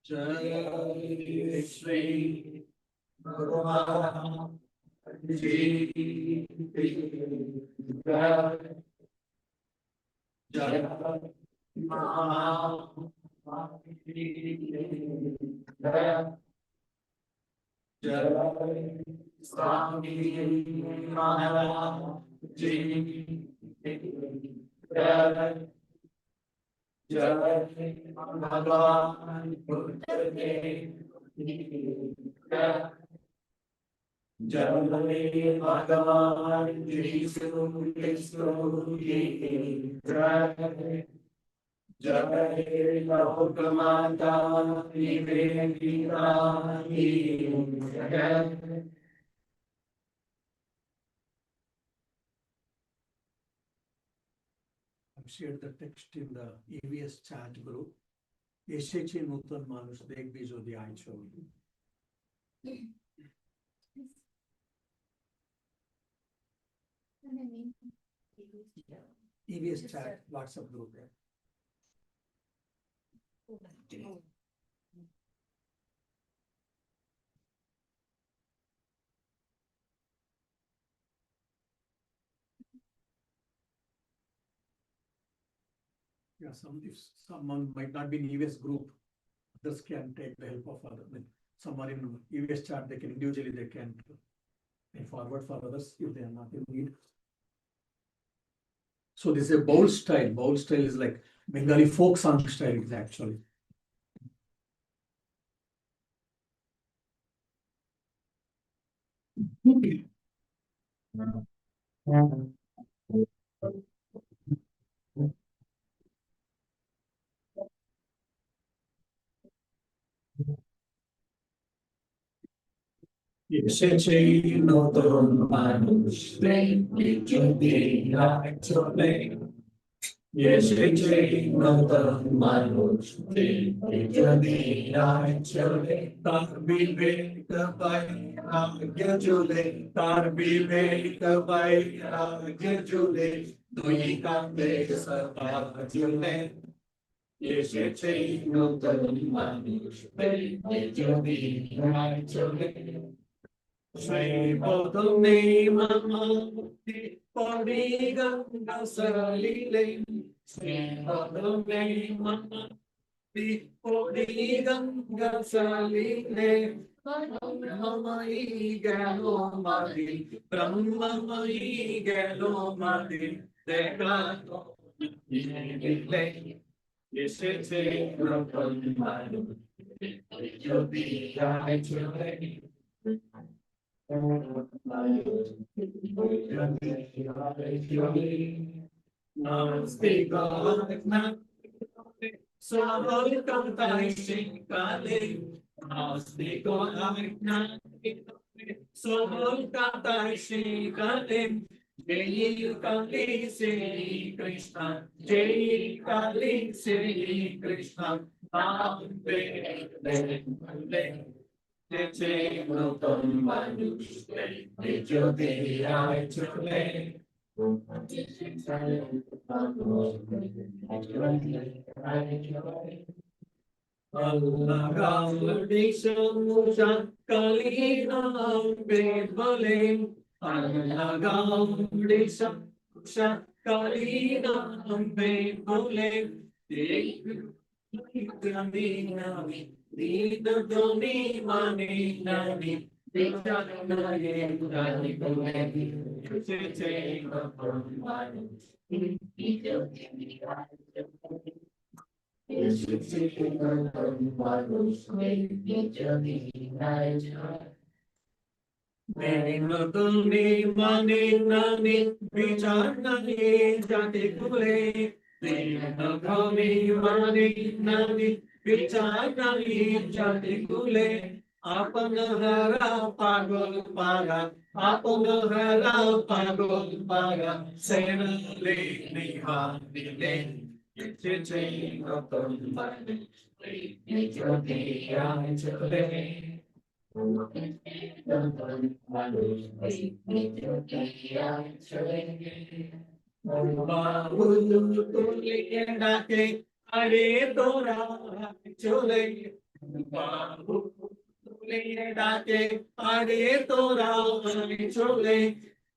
Jai Sri Ramakrishna Paramhansa. Jai Jai Swami Maharaj Ji. Jai Jai Bhagavan Buddha Dev. Jai Jai Bhagavan Jisu Kristu Ji. Jai Jai Lokamata Nivedita Ji. Jai I've shared the text in the EVS chat group. एशेचे नूतन मानुष देख भी जो दिया छोड़ी EVS chat WhatsApp group है yeah, if someone might not be in EVS group, others can take the help of others. Some are in EVS chat, they can individually, they can forward for others if they are not in need. So this is a bowl style. Bowl style is like Bengali folk song style is actually. এসেছে নতুন মানুষ দেখবি যদি চলে এসেছে নতুন মানুষ দেখবি যদি চলে তার বিবেক পাই আগে চলে তার বিবেক পাই আগে চলে দুই কান্দে সদা চলে এসেছে নতুন মানুষ দেখবি যদি চলে Sri Bodhone Mamati Pari Ganga Salile Sri Bodhone Mamati Pari Ganga Salile ব্রহ্মময়ী গেল মাদিন, ব্রহ্মময়ী গেল মাদিন, দেখা তো দিলে এসেছে নতুন মানুষ, যদি যায় চলে Krishna, Jai Kali Sri Krishna, Allah Gaudisha Kalina Bedbale, Allah Gaudisha Kalina Bedbale, Doni Mani Nani, Nani Mani Nani, Vichanani Jati Kule, Nani Mani Nani, Vichanani Jati Kule, Apanahara Pagol Paga, Apanahara Pagol Paga, Senale Niha Dile, Chichi Noton Mani, Jati Chale. ডাকে আরে তোরা চলে বাবু ডাকে আরে তোরা চলে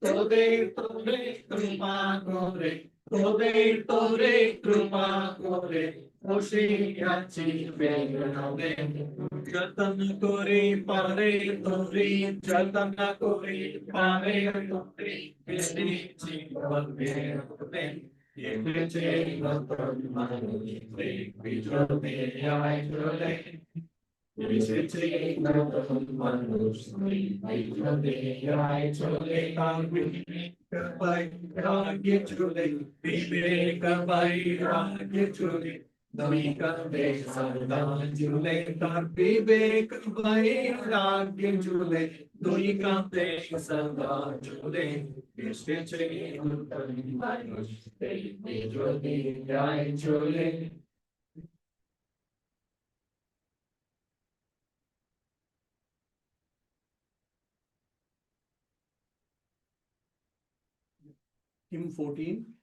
তোদের তোরে কৃপা করে তোদের তোরে কৃপা করে বসে আছি বেরোবে যতন করে পারে তোরে যতন করে পারে তোরে বেশি বলবে এসেছে নতুন মানুষ বিজয়তে আয় চলে এসেছে নতুন মানুষ বিজয়তে আয় চলে তার বিবেক পাই রাগে চলে বিবেক পাই রাগে চলে দুই কাঁধে সদা ঝুলে তার বিবেক পাই রাগে চলে দুই কাঁধে সদা ঝুলে এসেছে নতুন মানুষ বিজয়তে আয় চলে Hymn 14.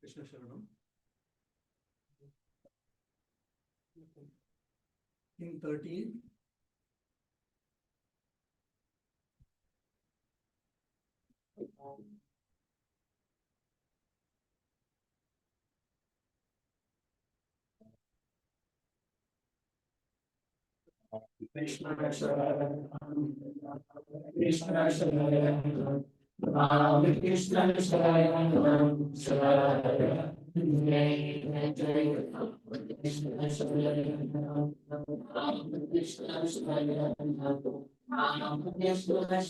Krishna Sharanam. In 13. Krishna Sharanam, Krishna Sharanam, Ram Krishna Sharanam, Sharanam, Krishna Sharanam, Ram Krishna Sharanam, Ram Krishna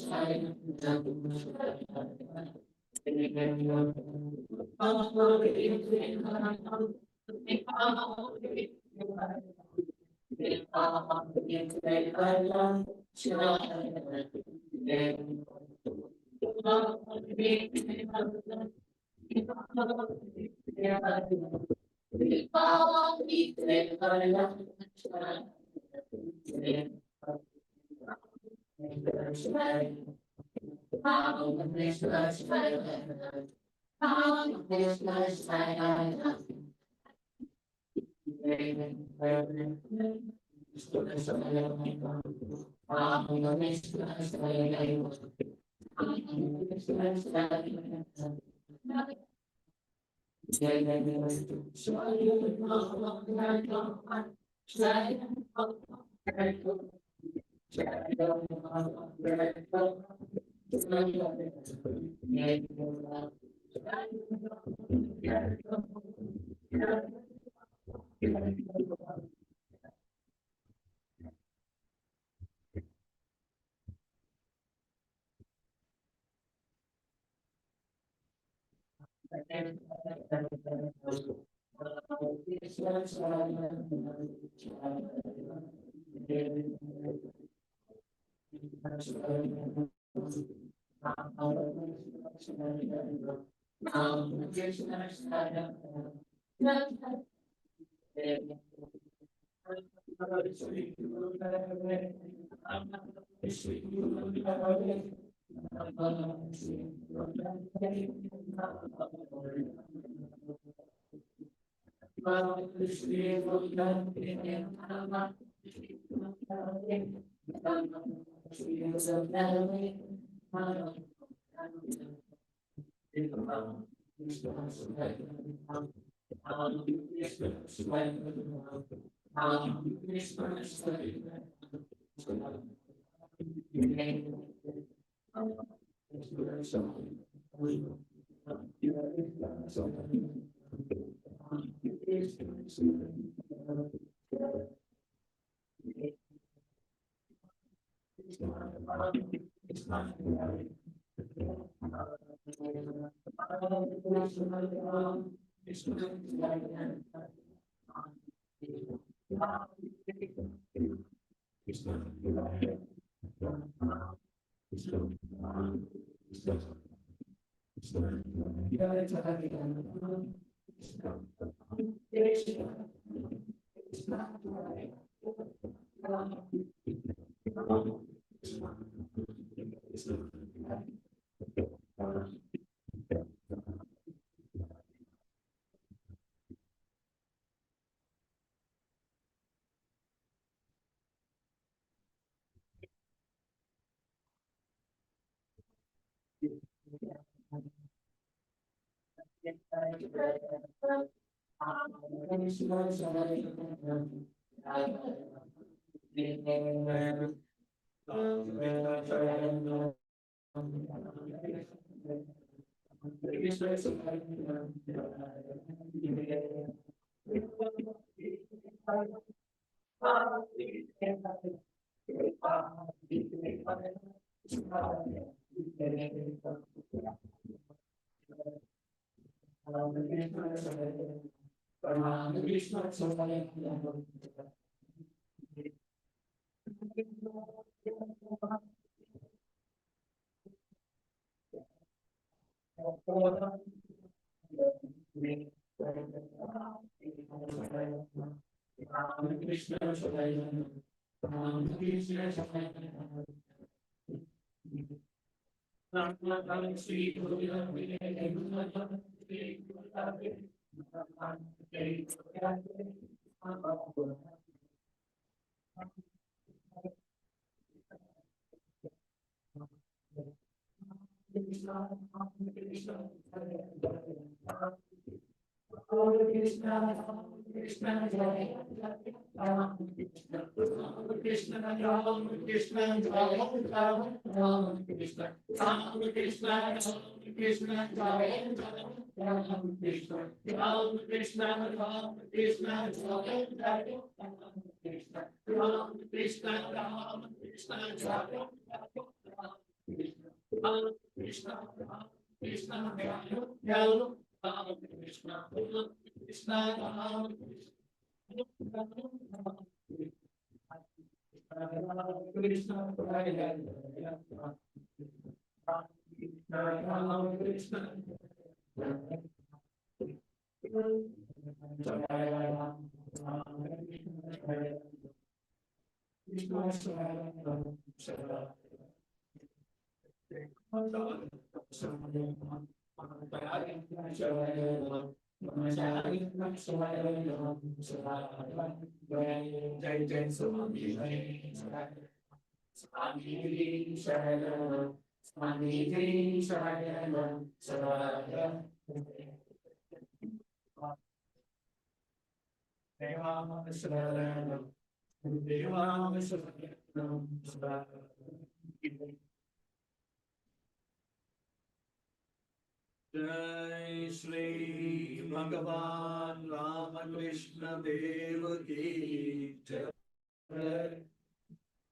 Jai Sri Bhagavan Ramakrishna Dev Ki Jai.